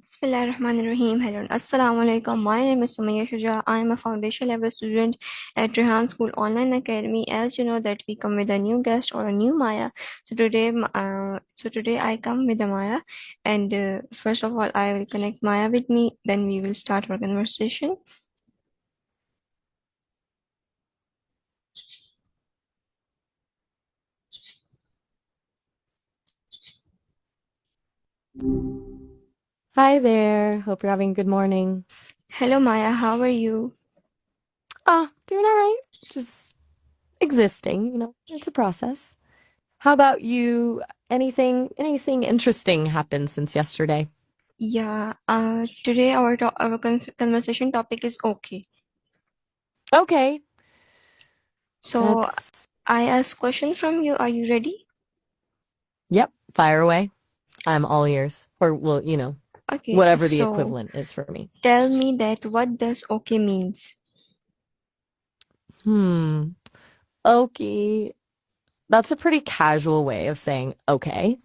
Bismillahirrahmanirrahim. Hello and Assalamu alaikum. My name is Sumaya Shuja. I am a foundation level student at Rehan School Online Academy. As you know that we come with a new guest or a new Maya. So today I come with a Maya, and first of all I will connect Maya with me. Then we will start our conversation. Hi there. Hope you're having a good morning. Hello Maya, how are you? Doing all right. Just existing, it's a process. How about you? Anything interesting happened since yesterday? Yeah. Today our conversation topic is okay. Okay, So that's, I ask question from you. Are you ready? yep, fire away. I'm all ears. Or, well, Okay. whatever the So equivalent is for me. tell me that what does okay means? Hmm. Okay. That's a pretty casual way of saying okay,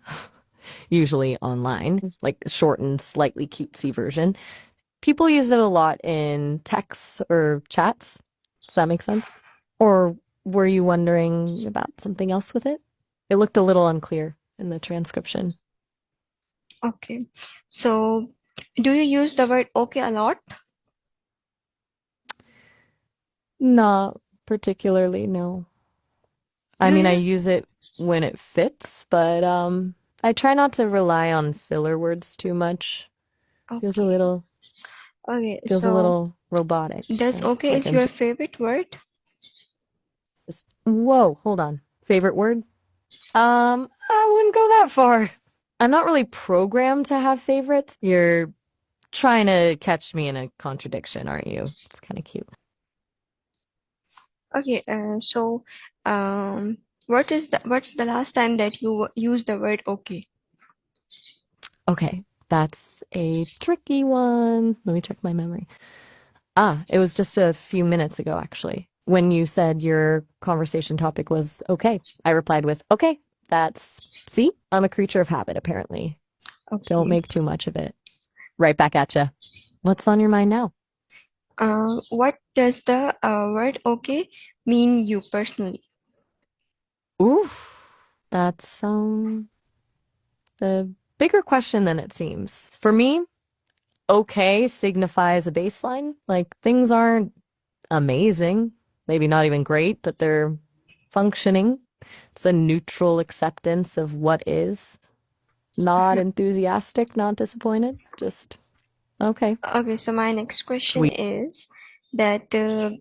usually online, like shortened, slightly cutesy version. People use it a lot in texts or chats. Does that make sense? Or were you wondering about something else with it? It looked a little unclear in the transcription. Okay. So do you use the word okay a lot? Not particularly, no. I Do mean, I you? use it when it fits, but I try not to rely on filler words too much. Feels a Okay. little Okay. feels a So little robotic, does right? okay Like is I'm your favorite word? just, whoa, hold on. Favorite word? I wouldn't go that far. I'm not really programmed to have favorites. You're trying to catch me in a contradiction, aren't you? It's kind of cute. Okay. So what's the last time that you used the word okay? Okay, that's a tricky one. Let me check my memory. It was just a few minutes ago, actually, when you said your conversation topic was okay. I replied with, okay, see, I'm a creature of habit, apparently. Don't Okay. make too much of it. Right back at you. What's on your mind now? What does the word okay mean you personally? Oof, that's the bigger question than it seems. For me, okay signifies a baseline. Like things aren't amazing, maybe not even great, but they're functioning. It's a neutral acceptance of what is. Not enthusiastic, not disappointed, just okay. Okay, so my next question Sweet. is that in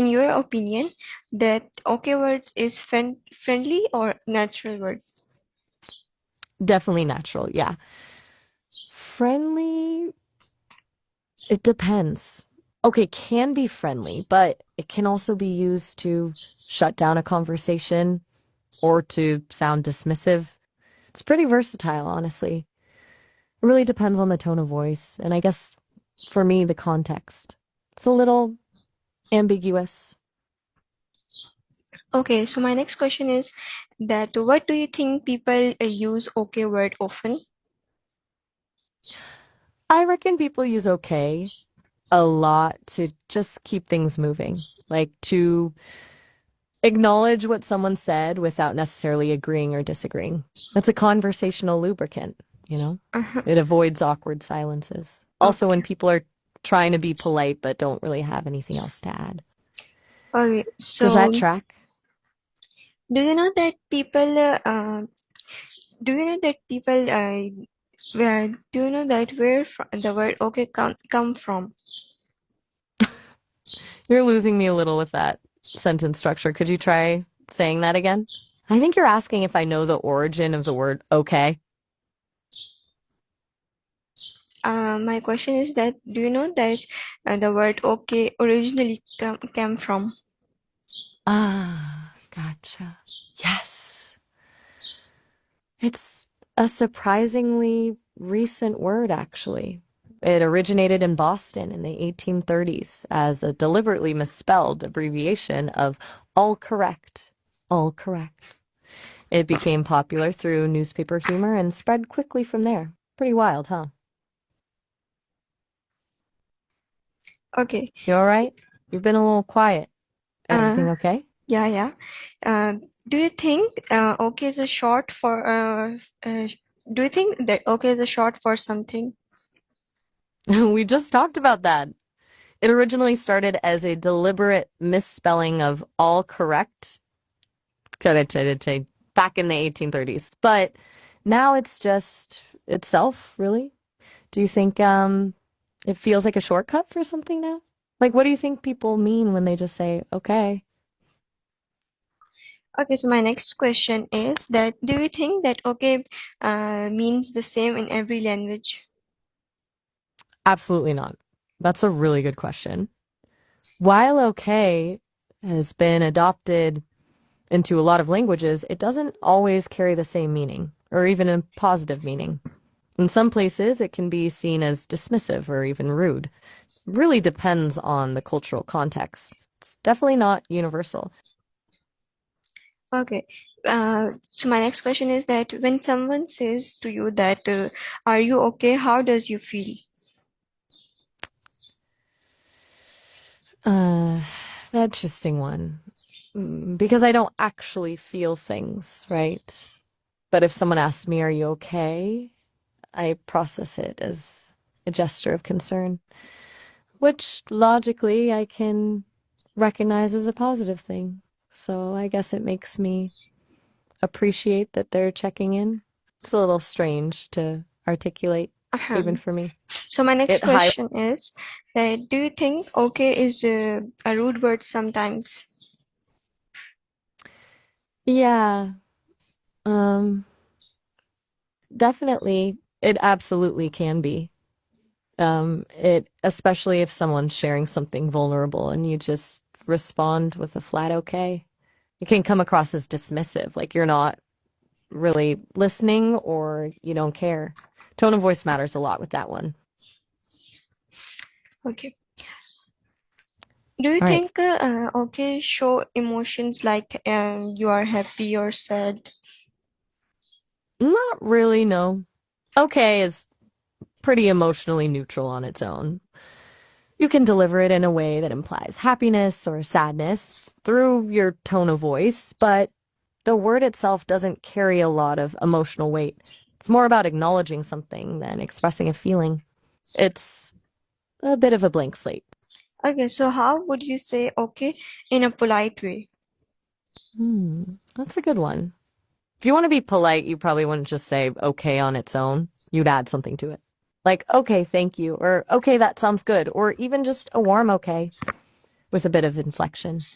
your opinion, that okay words is friendly or natural word? Definitely natural, yeah. Friendly, it depends. Okay, can be friendly, but it can also be used to shut down a conversation or to sound dismissive. It's pretty versatile, honestly. It really depends on the tone of voice, and I guess for me, the context. It's a little ambiguous. Okay, so my next question is that what do you think people use okay word often? I reckon people use okay a lot to just keep things moving, like to acknowledge what someone said without necessarily agreeing or disagreeing. It's a conversational lubricant. Uh-huh. It avoids awkward silences. Also, when Okay. people are trying to be polite but don't really have anything else to add. Okay, Does that so track? do you know that people do you know that people do you know that the word okay come from? You're losing me a little with that sentence structure. Could you try saying that again? I think you're asking if I know the origin of the word okay. My question is that do you know that the word okay originally came from? Gotcha. Yes. It's a surprisingly recent word, actually. It originated in Boston in the 1830s as a deliberately misspelled abbreviation of all correct. All correct. It became popular through newspaper humor and spread quickly from there. Pretty wild, huh? Okay. You all right? You've been a little quiet. Uh, Everything okay? yeah, yeah. Uh, do you think okay is a short for do you think that okay is a short for something? We just talked about that. It originally started as a deliberate misspelling of all correct, back in the 1830s. But now it's just itself, really. Do you think it feels like a shortcut for something now? Like, what do you think people mean when they just say, okay? Okay, so my next question is that do you think that okay means the same in every language? Absolutely not. That's a really good question. While okay has been adopted into a lot of languages, it doesn't always carry the same meaning, or even a positive meaning. In some places, it can be seen as dismissive or even rude. Really depends on the cultural context. It's definitely not universal. Okay. So my next question is that when someone says to you that are you okay? How does you feel? Uh, the interesting one. Because I don't actually feel things, right? But if someone asks me, are you okay? I process it as a gesture of concern, which logically I can recognize as a positive thing. So I guess it makes me appreciate that they're checking in. It's a little strange to articulate, even Ahem. for me. So my next It high. question is that do you think okay is a rude word sometimes? Yeah, um, definitely. It absolutely can be. It especially if someone's sharing something vulnerable and you just respond with a flat okay. It can come across as dismissive, like you're not really listening or you don't care. Tone of voice matters a lot with that one. Okay. Do you All right. think okay show emotions like you are happy or sad? Not really, no. Okay is pretty emotionally neutral on its own. You can deliver it in a way that implies happiness or sadness through your tone of voice, but the word itself doesn't carry a lot of emotional weight. It's more about acknowledging something than expressing a feeling. It's a bit of a blank slate. Okay, so how would you say okay in a polite way? That's a good one. If you want to be polite, you probably wouldn't just say okay on its own. You'd add something to it. Like, okay, thank you, or okay, that sounds good, or even just a warm okay with a bit of inflection.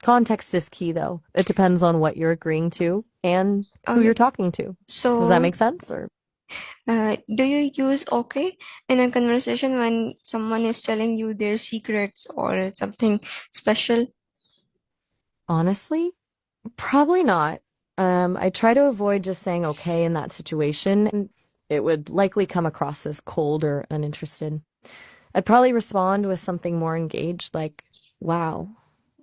Context is key, though. It depends on what you're agreeing to and who you're Okay, talking to. Does that so make sense? Or do you use okay in a conversation when someone is telling you their secrets or something special? honestly, probably not. I try to avoid just saying okay in that situation, and it would likely come across as cold or uninterested. I'd probably respond with something more engaged, like, wow,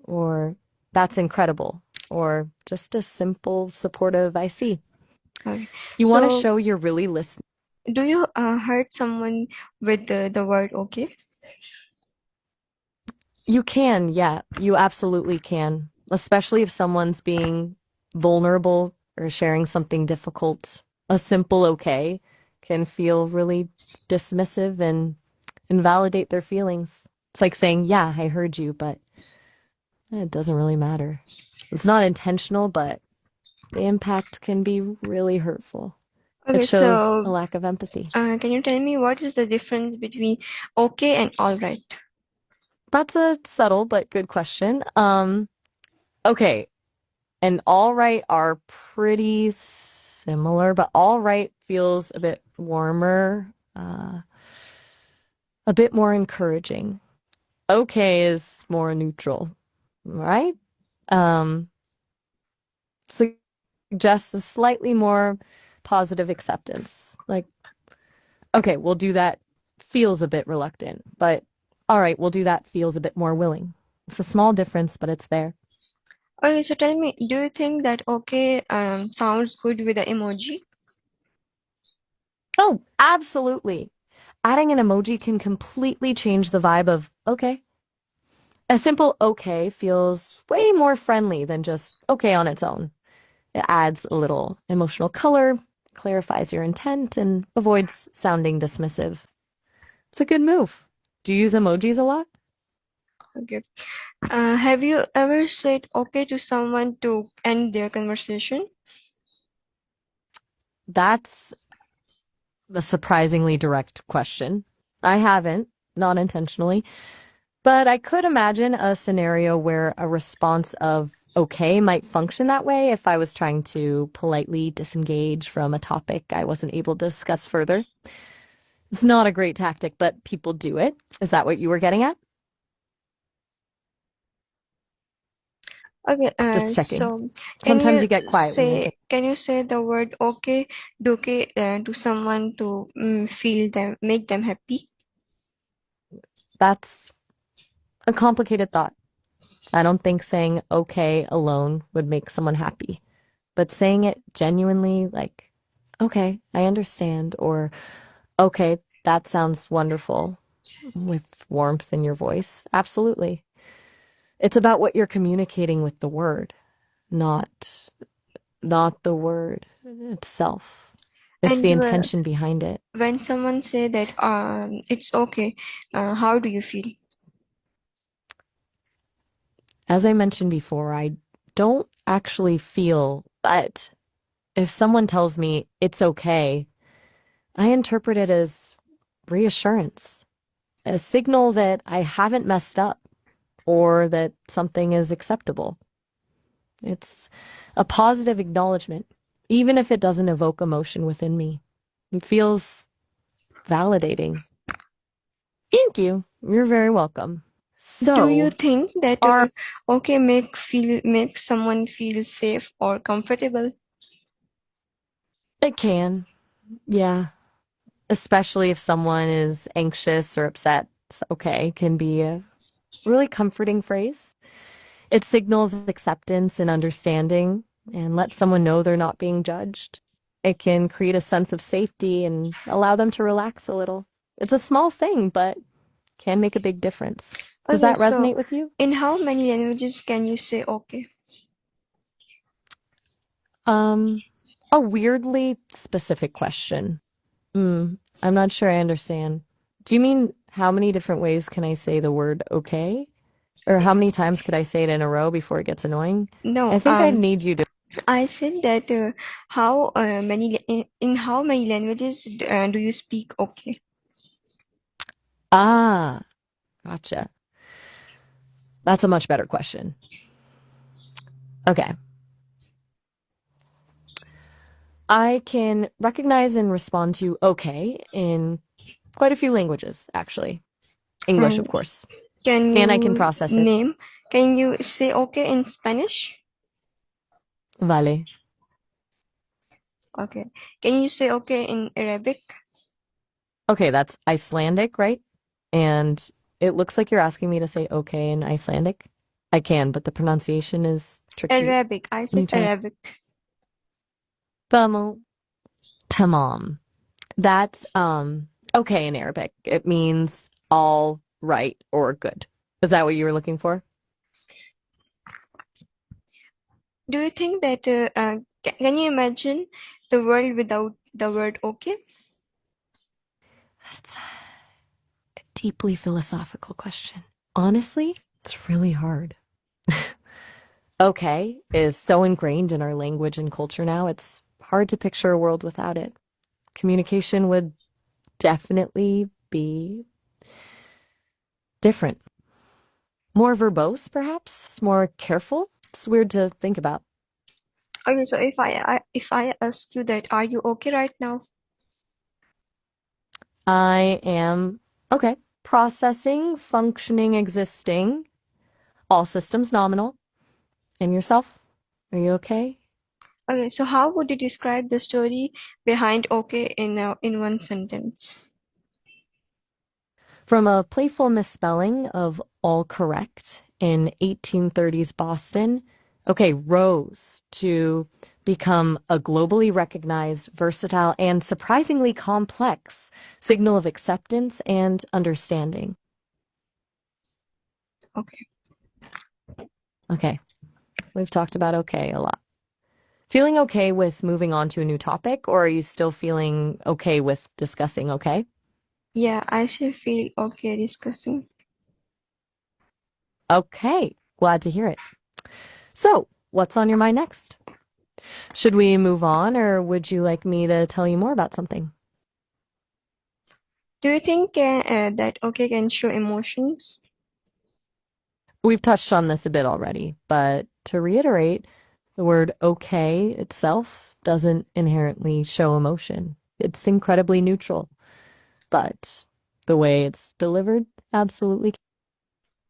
or that's incredible, or just a simple, supportive, I see. Okay. You want to So show you're really listening. do you hurt someone with the word okay? You can, yeah, you absolutely can, especially if someone's being vulnerable or sharing something difficult. A simple okay can feel really dismissive and invalidate their feelings. It's like saying, yeah, I heard you, but it doesn't really matter. It's not intentional, but the impact can be really hurtful. It Okay, shows a so lack of empathy. can you tell me what is the difference between okay and all right? That's a subtle but good question. Okay, and all right are pretty similar, but all right feels a bit warmer, a bit more encouraging. Okay is more neutral, right? Um, Suggests a slightly more positive acceptance. Like, okay, we'll do that feels a bit reluctant, but all right, we'll do that feels a bit more willing. It's a small difference, but it's there. Okay, so tell me, do you think that okay sounds good with the emoji? Oh, absolutely. Adding an emoji can completely change the vibe of okay. A simple okay feels way more friendly than just okay on its own. It adds a little emotional color, clarifies your intent, and avoids sounding dismissive. It's a good move. Do you use emojis a lot? Okay. Have you ever said okay to someone to end their conversation? That's a surprisingly direct question. I haven't, not intentionally, but I could imagine a scenario where a response of okay might function that way if I was trying to politely disengage from a topic I wasn't able to discuss further. It's not a great tactic, but people do it. Is that what you were getting at? Okay, Just checking. so Sometimes you get quiet when you're thinking. can you say the word okay, okay to someone to feel them, make them happy? That's a complicated thought. I don't think saying okay alone would make someone happy, but saying it genuinely, like, okay, I understand, or okay, that sounds wonderful, with warmth in your voice, absolutely. It's about what you're communicating with the word, not not the word itself. It's And the intention behind it. when someone say that it's okay, how do you feel? As I mentioned before, I don't actually feel, but if someone tells me it's okay, I interpret it as reassurance, a signal that I haven't messed up or that something is acceptable. It's a positive acknowledgement, even if it doesn't evoke emotion within me. It feels validating. Thank you. You're very welcome. Do you So, think that are okay make someone feel safe or comfortable? it can, yeah, especially if someone is anxious or upset. Okay, can be a really comforting phrase. It signals acceptance and understanding and lets someone know they're not being judged. It can create a sense of safety and allow them to relax a little. It's a small thing, but can make a big difference. Does Okay, that so resonate with you? in how many languages can you say okay? Um, a weirdly specific question. I'm not sure I understand. Do you mean how many different ways can I say the word okay? Or how many times could I say it in a row before it gets annoying? I No, think I need you to. I said that how in how many languages do you speak okay? Ah, gotcha. That's a much better question. Okay. I can recognize and respond to okay in quite a few languages, actually. English, And of course. can And I can you process it. name? Can you say okay in Spanish? Vale. Okay. Can you say okay in Arabic? Okay, that's Icelandic, right? And it looks like you're asking me to say okay in Icelandic. I can, but the pronunciation is tricky. Arabic. I Can you said try? Arabic. Tamam. Tamam. That's okay in Arabic. It means all right or good. Is that what you were looking for? Do you think that can you imagine the world without the word okay? That's a deeply philosophical question. Honestly, it's really hard. Okay is so ingrained in our language and culture now, it's hard to picture a world without it. Communication would definitely be different. More verbose, perhaps, more careful. It's weird to think about. Okay, so if I ask you that, are you okay right now? I am okay. Processing, functioning, existing, all systems nominal. And yourself? Are you okay? Okay, so how would you describe the story behind okay in one sentence? From a playful misspelling of all correct in 1830s Boston, okay, rose to become a globally recognized, versatile, and surprisingly complex signal of acceptance and understanding. Okay. Okay, we've talked about okay a lot. Feeling okay with moving on to a new topic, or are you still feeling okay with discussing okay? Yeah, I still feel okay discussing. Okay, glad to hear it. So, what's on your mind next? Should we move on, or would you like me to tell you more about something? Do you think that okay can show emotions? We've touched on this a bit already, but to reiterate, the word okay itself doesn't inherently show emotion. It's incredibly neutral, but the way it's delivered absolutely.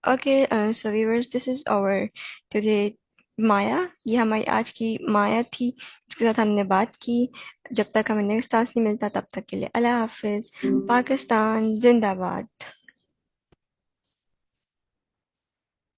Okay, so viewers, this is our today माया। ये हमारी आज की माया थी, इसके साथ हमने बात की। जब तक हमें नेक्स्ट टास्क नहीं मिलता तब तक के लिए अल्लाह हाफिज। पाकिस्तान जिंदाबाद।